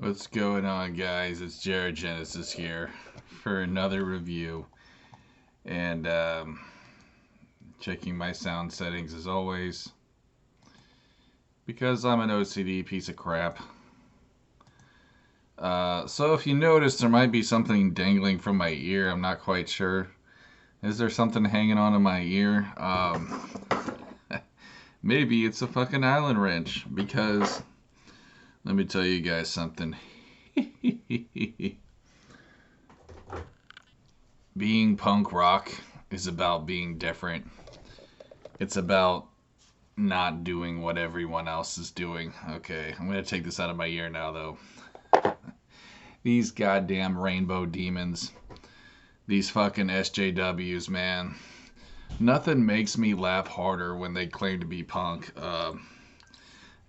What's going on, guys? It's Jared Genesis here for another review, and checking my sound settings as always because I'm an OCD piece of crap. So if you notice, there might be something dangling from my ear. I'm not quite sure. Is there something hanging onto my ear? Maybe it's a fucking Allen wrench because let me tell you guys something. Being punk rock is about being different. It's about not doing what everyone else is doing. Okay, I'm gonna take this out of my ear now, though. These goddamn rainbow demons. These fucking SJWs, man. Nothing makes me laugh harder when they claim to be punk.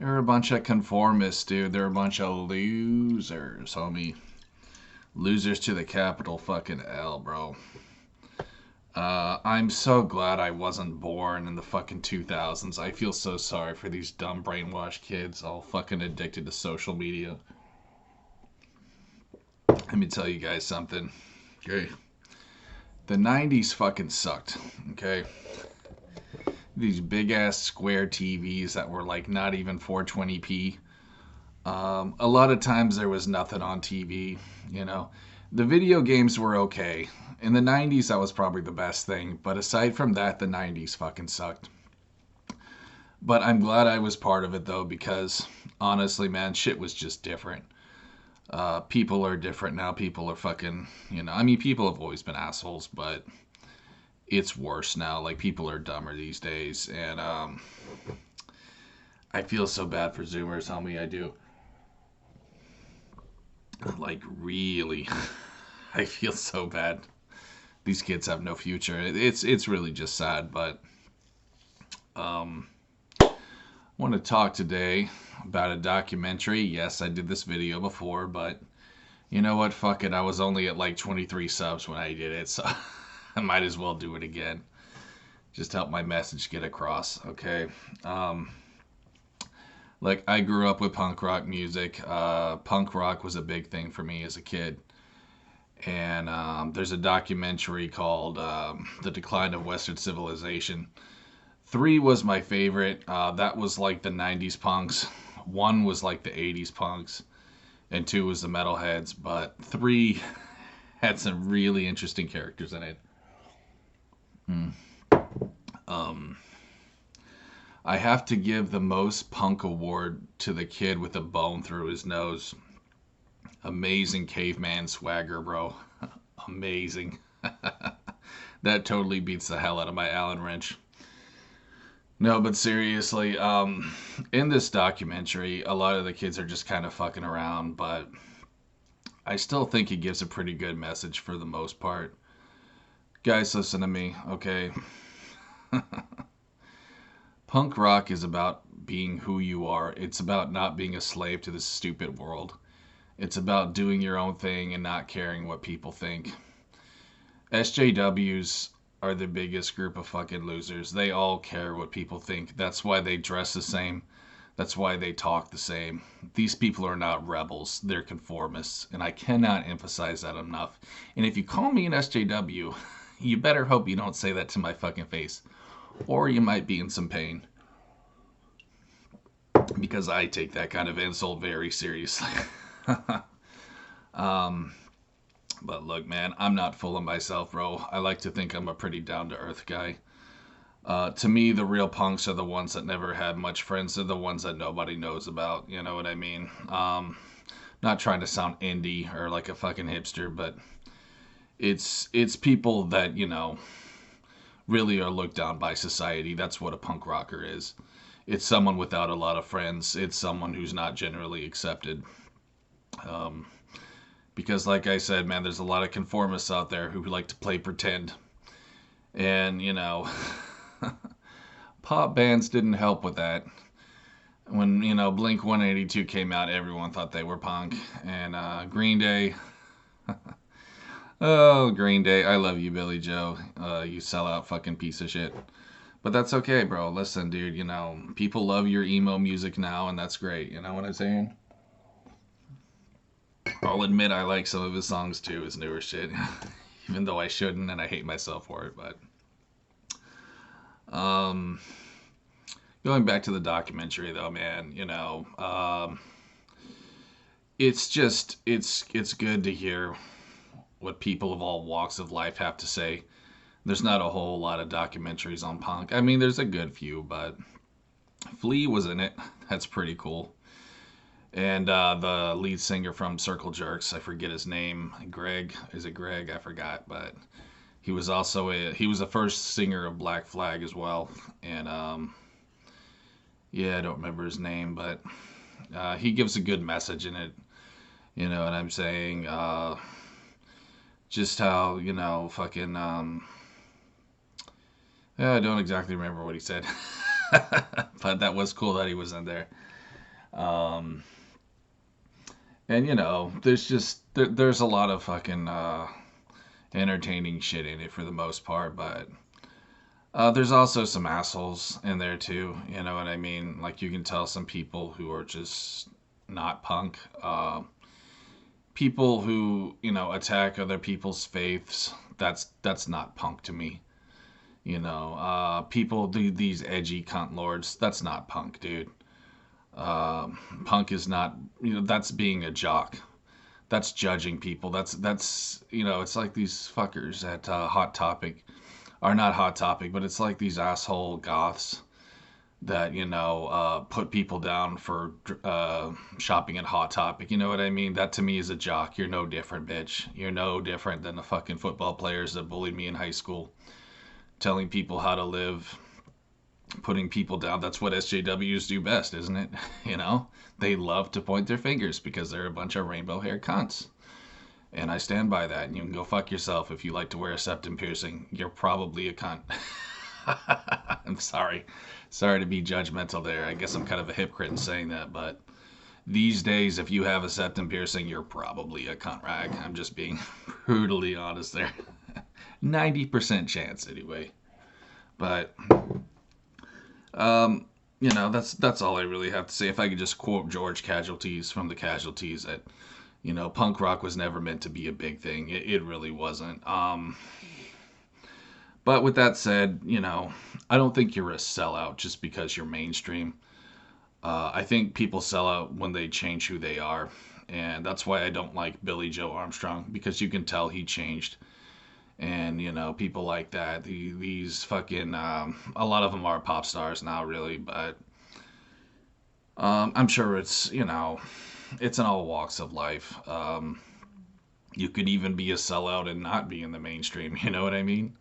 They're a bunch of conformists, dude. They're a bunch of losers, homie. Losers to the capital fucking L, bro. I'm so glad I wasn't born in the fucking 2000s. I feel so sorry for these dumb brainwashed kids all fucking addicted to social media. Let me tell you guys something. Okay. The 90s fucking sucked. Okay. These big ass square TVs that were like not even 420p. A lot of times there was nothing on TV, you know. The video games were okay. In the 90s, that was probably the best thing. But aside from that, the 90s fucking sucked. But I'm glad I was part of it, though, because honestly, man, shit was just different. People are different now. People are fucking, you know, I mean, people have always been assholes, but it's worse now. Like, people are dumber these days. And I feel so bad for Zoomers, homie, I do. Like, really. I feel so bad. These kids have no future. It's really just sad, but I want to talk today about a documentary. Yes, I did this video before, but you know what? Fuck it. I was only at like 23 subs when I did it, so I might as well do it again. Just help my message get across, okay? Like, I grew up with punk rock music. Punk rock was a big thing for me as a kid. And there's a documentary called The Decline of Western Civilization. 3 was my favorite. That was like the 90s punks. 1 was like the 80s punks. And 2 was the metalheads. But 3 had some really interesting characters in it. I have to give the most punk award to the kid with a bone through his nose. Amazing caveman swagger, bro. Amazing. That totally beats the hell out of my Allen wrench. No, but seriously, in this documentary, a lot of the kids are just kind of fucking around, but I still think it gives a pretty good message for the most part. Guys, listen to me, okay? Punk rock is about being who you are. It's about not being a slave to this stupid world. It's about doing your own thing and not caring what people think. SJWs are the biggest group of fucking losers. They all care what people think. That's why they dress the same. That's why they talk the same. These people are not rebels. They're conformists. And I cannot emphasize that enough. And if you call me an SJW, you better hope you don't say that to my fucking face. Or you might be in some pain. Because I take that kind of insult very seriously. But look, man, I'm not full of myself, bro. I like to think I'm a pretty down-to-earth guy. To me, the real punks are the ones that never had much friends. They're the ones that nobody knows about. You know what I mean? Not trying to sound indie or like a fucking hipster, but it's people that, you know, really are looked down by society. That's what a punk rocker is. It's someone without a lot of friends. It's someone who's not generally accepted. Because like I said, man, there's a lot of conformists out there who like to play pretend. And, you know, pop bands didn't help with that. When, you know, Blink 182 came out, everyone thought they were punk. And Green Day. Oh, Green Day. I love you, Billy Joe. You sellout fucking piece of shit. But that's okay, bro. Listen, dude, you know, people love your emo music now, and that's great. You know what I'm saying? I'll admit I like some of his songs too, his newer shit, even though I shouldn't, and I hate myself for it. But um, going back to the documentary, though, man, it's just it's good to hear what people of all walks of life have to say. There's not a whole lot of documentaries on punk. I mean, there's a good few, but Flea was in it. That's pretty cool. And the lead singer from Circle Jerks, I forget his name. Greg, is it Greg? I forgot, but he was the first singer of Black Flag as well. And yeah, I don't remember his name, but he gives a good message in it. You know what I'm saying? Just how fucking yeah, I don't exactly remember what he said, but that was cool that he was in there. Um, and there's a lot of fucking entertaining shit in it for the most part, but there's also some assholes in there too. You know what I mean? Like you can tell some people who are just not punk. People who attack other people's faiths. That's not punk to me. People do these edgy cunt lords. That's not punk, dude. Punk is not. That's being a jock. That's judging people. That's it's like these fuckers at Hot Topic, are not Hot Topic, but it's like these asshole goths that put people down for shopping at Hot Topic. You know what I mean? That to me is a jock. You're no different, bitch. You're no different than the fucking football players that bullied me in high school, telling people how to live, putting people down. That's what SJWs do best, isn't it? They love to point their fingers because they're a bunch of rainbow hair cunts. And I stand by that. And you can go fuck yourself if you like to wear a septum piercing. You're probably a cunt. I'm sorry. Sorry to be judgmental there. I guess I'm kind of a hypocrite in saying that, but these days, if you have a septum piercing, you're probably a cunt rag. I'm just being brutally honest there. 90% chance, anyway. But, that's all I really have to say. If I could just quote George Casualties from the Casualties, that, punk rock was never meant to be a big thing. It really wasn't. But with that said, I don't think you're a sellout just because you're mainstream. I think people sell out when they change who they are. And that's why I don't like Billy Joe Armstrong, because you can tell he changed. And, people like that, these fucking, a lot of them are pop stars now, really. But I'm sure it's in all walks of life. You could even be a sellout and not be in the mainstream, you know what I mean?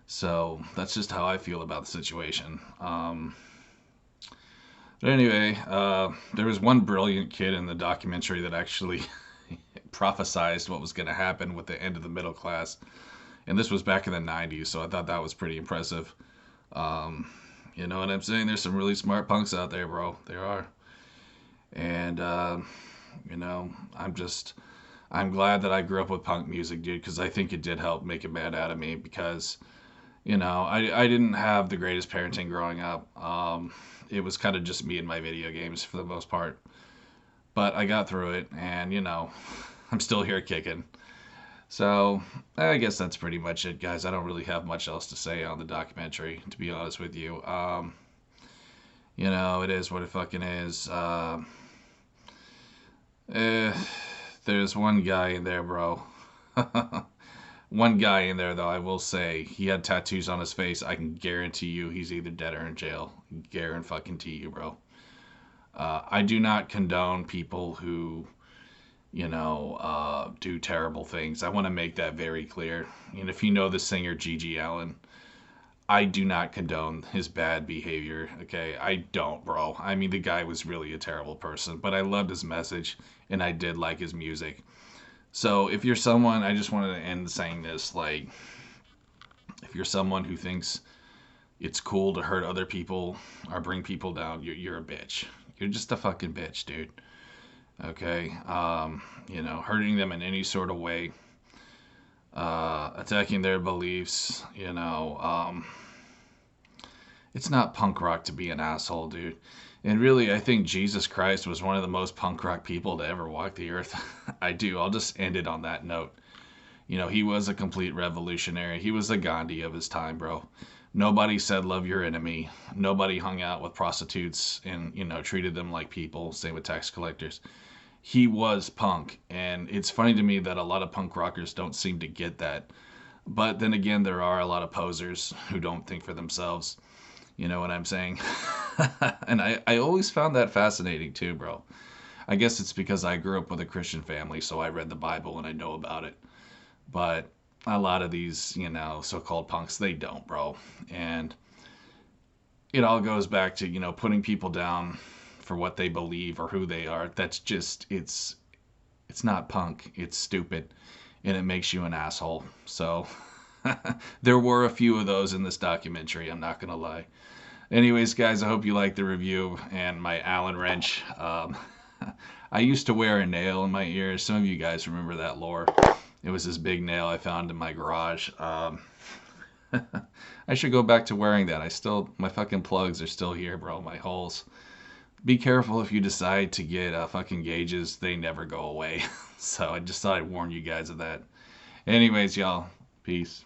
So that's just how I feel about the situation. But anyway, there was one brilliant kid in the documentary that actually prophesized what was going to happen with the end of the middle class. And this was back in the 90s, so I thought that was pretty impressive. You know what I'm saying? There's some really smart punks out there, bro. There are. And, I'm glad that I grew up with punk music, dude, because I think it did help make a man out of me, because I didn't have the greatest parenting growing up. It was kind of just me and my video games for the most part. But I got through it, and, I'm still here kicking. So, I guess that's pretty much it, guys. I don't really have much else to say on the documentary, to be honest with you. It is what it fucking is. There's one guy in there, bro. One guy in there, though, I will say, he had tattoos on his face. I can guarantee you he's either dead or in jail. Guarantee you, bro. I do not condone people who, do terrible things. I want to make that very clear. And if you know the singer GiGi Allen, I do not condone his bad behavior, okay? I don't, bro. I mean, the guy was really a terrible person, but I loved his message, and I did like his music. So if you're someone, I just wanted to end saying this, like, if you're someone who thinks it's cool to hurt other people or bring people down, you're a bitch. You're just a fucking bitch, dude. Okay? Hurting them in any sort of way, attacking their beliefs, it's not punk rock to be an asshole, dude. And really, I think Jesus Christ was one of the most punk rock people to ever walk the earth. I do. I'll just end it on that note. You know, he was a complete revolutionary. He was the Gandhi of his time, bro. Nobody said love your enemy. Nobody hung out with prostitutes and, you know, treated them like people. Same with tax collectors. He was punk. And it's funny to me that a lot of punk rockers don't seem to get that. But then again, there are a lot of posers who don't think for themselves. You know what I'm saying? And I always found that fascinating too, bro. I guess it's because I grew up with a Christian family, so I read the Bible and I know about it. But a lot of these, you know, so-called punks, they don't, bro. And it all goes back to, you know, putting people down for what they believe or who they are. That's just, it's not punk. It's stupid. And it makes you an asshole. So there were a few of those in this documentary, I'm not going to lie. Anyways, guys, I hope you liked the review and my Allen wrench. I used to wear a nail in my ear. Some of you guys remember that lore. It was this big nail I found in my garage. I should go back to wearing that. My fucking plugs are still here, bro. My holes. Be careful if you decide to get fucking gauges. They never go away. So I just thought I'd warn you guys of that. Anyways, y'all. Peace.